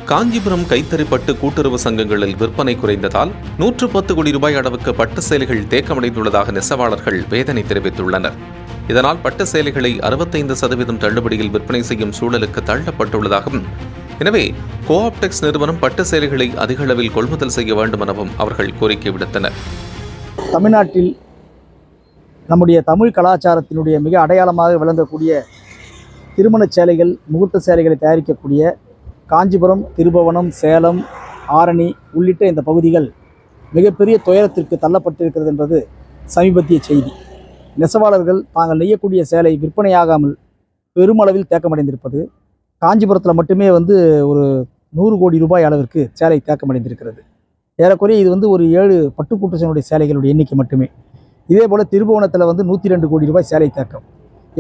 காஞ்சிபுரம் கைத்தறி பட்டு கூட்டுறவு சங்கங்களில் விற்பனை குறைந்ததால் 110 கோடி ரூபாய் அளவுக்கு பட்டு சேலைகள் தேக்கமடைந்துள்ளதாக நெசவாளர்கள் வேதனை தெரிவித்துள்ளனர். இதனால் பட்டு சேலைகளை 65% தள்ளுபடியில் விற்பனை செய்யும் சூழலுக்கு தள்ளப்பட்டுள்ளதாகவும், எனவே கோஆப்டெக்ஸ் நிறுவனம் பட்டு சேலைகளை அதிக அளவில் கொள்முதல் செய்ய வேண்டும் எனவும் அவர்கள் கோரிக்கை விடுத்தனர். தமிழ்நாட்டில் நம்முடைய தமிழ் கலாச்சாரத்தினுடைய மிக அடையாளமாக விளங்கக்கூடிய திருமண சேலைகள், முகூர்த்த சேலைகளை தயாரிக்கக்கூடிய காஞ்சிபுரம், திருபுவனம், சேலம், ஆரணி உள்ளிட்ட இந்த பகுதிகள் மிகப்பெரிய துயரத்திற்கு தள்ளப்பட்டிருக்கிறது என்பது சமீபத்திய செய்தி. நெசவாளர்கள் தாங்கள் நெய்யக்கூடிய சேலை விற்பனையாகாமல் பெருமளவில் தேக்கமடைந்திருப்பது, காஞ்சிபுரத்தில் மட்டுமே ஒரு 100 கோடி ரூபாய் அளவிற்கு சேலை தேக்கமடைந்திருக்கிறது. ஏறக்குறைய இது ஒரு 7 பட்டுக்கூட்டுசனுடைய சேலைகளுடைய எண்ணிக்கை மட்டுமே. இதே போல் திருபுவனத்தில் 102 கோடி ரூபாய் சேலை தேக்கம்.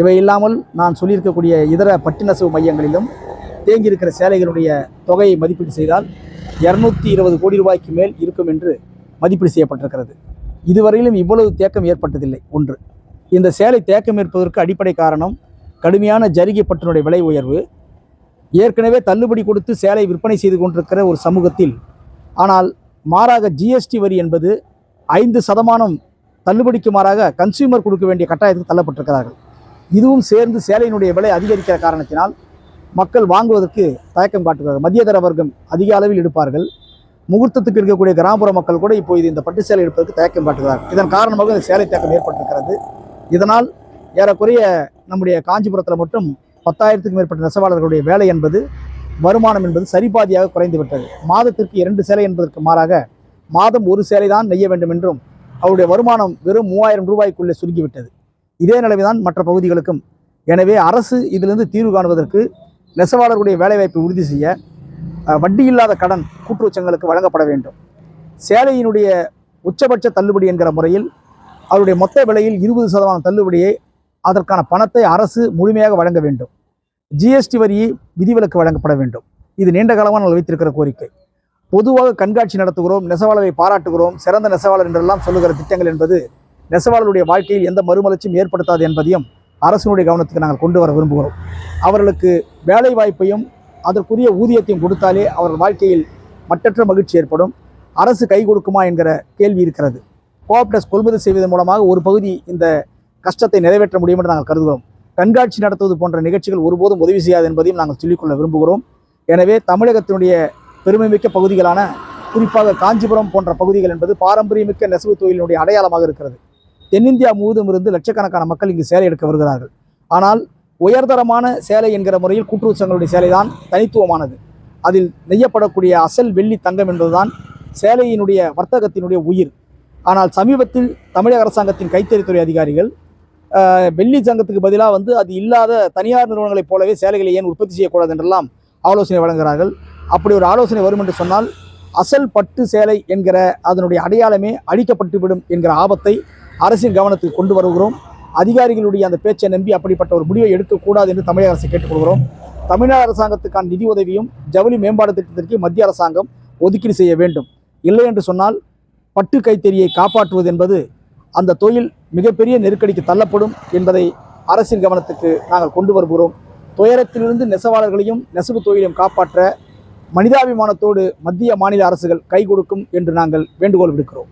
இவை இல்லாமல் நான் சொல்லியிருக்கக்கூடிய இதர பட்டு நெசவு மையங்களிலும் தேங்கியிருக்கிற சேலைகளுடைய தொகையை மதிப்பீடு செய்தால் 220 கோடி ரூபாய்க்கு மேல் இருக்கும் என்று மதிப்பீடு செய்யப்பட்டிருக்கிறது. இதுவரையிலும் இவ்வளவு தேக்கம் ஏற்பட்டதில்லை. ஒன்று, இந்த சேலை தேக்கம் ஏற்பதற்கு அடிப்படை காரணம் கடுமையான ஜரிகை பட்டினுடைய விலை உயர்வு. ஏற்கனவே தள்ளுபடி கொடுத்து சேலை விற்பனை செய்து கொண்டிருக்கிற ஒரு சமூகத்தில், ஆனால் மாறாக ஜிஎஸ்டி வரி என்பது 5% தள்ளுபடிக்கு மாறாக கன்சியூமர் கொடுக்க வேண்டிய கட்டாயத்துக்கு தள்ளப்பட்டிருக்கிறார்கள். இதுவும் சேர்ந்து சேலையினுடைய விலை அதிகரிக்கிற காரணத்தினால் மக்கள் வாங்குவதற்கு தயக்கம் காட்டுகிறார்கள். மத்தியதர வர்க்கம் அதிக அளவில் எடுப்பார்கள். முகூர்த்தத்துக்கு இருக்கக்கூடிய கிராமப்புற மக்கள் கூட இப்போது இந்த பட்டு சேலை எடுப்பதற்கு தயக்கம் காட்டுகிறார்கள். இதன் காரணமாக இந்த சேலை தேக்கம் ஏற்பட்டிருக்கிறது. இதனால் ஏறக்குறைய நம்முடைய காஞ்சிபுரத்தில் மட்டும் 10,000க்கும் மேற்பட்ட நெசவாளர்களுடைய வேலை என்பது, வருமானம் என்பது சரிபாதியாக குறைந்துவிட்டது. மாதத்திற்கு 2 சேலை என்பதற்கு மாறாக மாதம் 1 சேலை தான் நெய்ய வேண்டும் என்றும் அவருடைய வருமானம் வெறும் 3000 ரூபாய்க்குள்ளே சுருங்கிவிட்டது. இதே நிலைமைதான் மற்ற பகுதிகளுக்கும். எனவே அரசு இதிலிருந்து தீர்வு காணுவதற்கு நெசவாளர்களுடைய வேலைவாய்ப்பை உறுதி செய்ய வட்டி இல்லாத கடன் கூட்டுறவு சங்கங்களுக்கு வழங்கப்பட வேண்டும். சேலையினுடைய உச்சபட்ச தள்ளுபடி என்கிற முறையில் அவருடைய மொத்த விலையில் 20% தள்ளுபடியை, அதற்கான பணத்தை அரசு முழுமையாக வழங்க வேண்டும். ஜிஎஸ்டி வரியை விதிவிலக்கு வழங்கப்பட வேண்டும். இது நீண்ட காலமாக நாங்கள் வைத்திருக்கிற கோரிக்கை. பொதுவாக கண்காட்சி நடத்துகிறோம், நெசவாளரை பாராட்டுகிறோம், சிறந்த நெசவாளர் என்றெல்லாம் சொல்லுகிற திட்டங்கள் என்பது நெசவாளருடைய வாழ்க்கையில் எந்த மறுமலர்ச்சியும் ஏற்படுத்தாது என்பதையும் அரசினுடைய கவனத்துக்கு நாங்கள் கொண்டு வர விரும்புகிறோம். அவர்களுக்கு வேலை வாய்ப்பையும் அதற்குரிய ஊதியத்தையும் கொடுத்தாலே அவர்கள் வாழ்க்கையில் மட்டற்ற மகிழ்ச்சி ஏற்படும். அரசு கை கொடுக்குமா என்கிற கேள்வி இருக்கிறது. கோஆப்டெக்ஸ் கொள்முதல் செய்வதன் மூலமாக ஒரு பகுதி இந்த கஷ்டத்தை நிறைவேற்ற முடியும் என்று நாங்கள் கருதுகிறோம். கண்காட்சி நடத்துவது போன்ற நிகழ்ச்சிகள் ஒருபோதும் உதவி செய்யாது என்பதையும் நாங்கள் சொல்லிக்கொள்ள விரும்புகிறோம். எனவே தமிழகத்தினுடைய பெருமைமிக்க பகுதிகளான, குறிப்பாக காஞ்சிபுரம் போன்ற பகுதிகள் என்பது பாரம்பரியமிக்க நெசவு தொழிலினுடைய அடையாளமாக இருக்கிறது. தென்னிந்தியா முழுவதும் இருந்து லட்சக்கணக்கான மக்கள் இங்கு சேலை எடுக்க வருகிறார்கள். ஆனால் உயர்தரமான சேலை என்கிற முறையில் கூட்டுறவு சங்கங்களுடைய சேலை தான் தனித்துவமானது. அதில் நெய்யப்படக்கூடிய அசல் வெள்ளி தங்கம் என்பதுதான் சேலையினுடைய வர்த்தகத்தினுடைய உயிர். ஆனால் சமீபத்தில் தமிழக அரசாங்கத்தின் கைத்தறித்துறை அதிகாரிகள் வெள்ளி சங்கத்துக்கு பதிலாக அது இல்லாத தனியார் நிறுவனங்களைப் போலவே சேலைகளை ஏன் உற்பத்தி செய்யக்கூடாது என்றெல்லாம் ஆலோசனை வழங்குகிறார்கள். அப்படி ஒரு ஆலோசனை வரும் என்று சொன்னால் அசல் பட்டு சேலை என்கிற அதனுடைய அடையாளமே அழிக்கப்பட்டுவிடும் என்கிற ஆபத்தை அரசின் கவனத்துக்கு கொண்டு வருகிறோம். அதிகாரிகளுடைய அந்த பேச்சை நம்பி அப்படிப்பட்ட ஒரு முடிவை எடுக்கக்கூடாது என்று தமிழக அரசை கேட்டுக்கொள்கிறோம். தமிழ்நாடு அரசாங்கத்துக்கான நிதி உதவியும் ஜவுளி மேம்பாடு திட்டத்திற்கு மத்திய அரசாங்கம் ஒதுக்கீடு செய்ய வேண்டும். இல்லை என்று சொன்னால் பட்டு கைத்தறியை காப்பாற்றுவது என்பது அந்த தொழில் மிகப்பெரிய நெருக்கடிக்கு தள்ளப்படும் என்பதை அரசின் கவனத்துக்கு நாங்கள் கொண்டு வருகிறோம். துயரத்திலிருந்து நெசவாளர்களையும் நெசவு தொழிலையும் காப்பாற்ற மனிதாபிமானத்தோடு மத்திய மாநில அரசுகள் கை கொடுக்கும் என்று நாங்கள் வேண்டுகோள் விடுக்கிறோம்.